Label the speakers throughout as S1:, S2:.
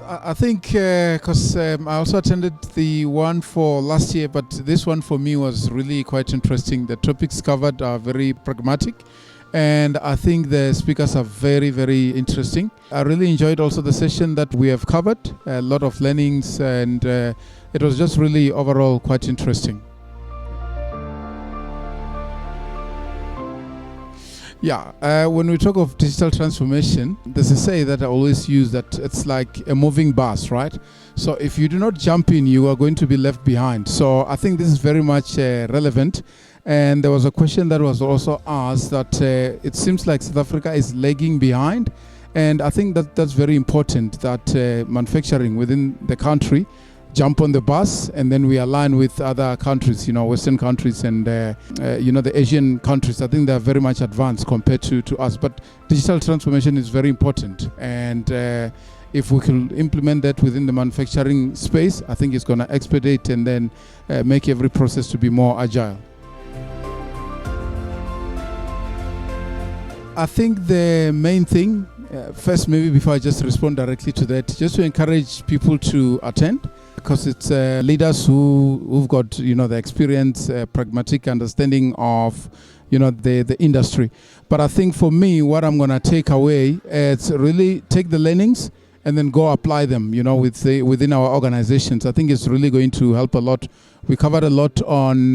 S1: I think because I also attended the one for last year, but this one for me was really quite interesting. The topics covered are very pragmatic, and I think the speakers are very, very interesting. I really enjoyed also the session that we have covered, a lot of learnings, and it was just really overall quite interesting. Yeah, when we talk of digital transformation, there's a say that I always use that it's like a moving bus, right? So if you do not jump in, you are going to be left behind. So I think this is very much relevant. And there was a question that was also asked that it seems like South Africa is lagging behind. And I think that that's very important that manufacturing within the country jump on the bus, and then we align with other countries, Western countries and, the Asian countries. I think they're very much advanced compared to us. But digital transformation is very important. And if we can implement that within the manufacturing space, I think it's going to expedite and then make every process to be more agile. I think the main thing, first maybe before I just respond directly to that, just to encourage people to attend, because it's leaders who've got the experience, pragmatic understanding of the industry. But I think for me, what I'm going to take away is really take the learnings and then go apply them within our organizations. I think it's really going to help a lot. We covered a lot on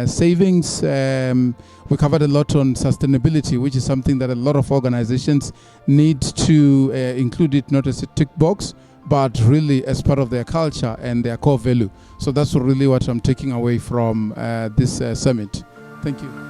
S1: savings. We covered a lot on sustainability, which is something that a lot of organizations need to include it not as a tick box, but really as part of their culture and their core value. So that's really what I'm taking away from this summit. Thank you.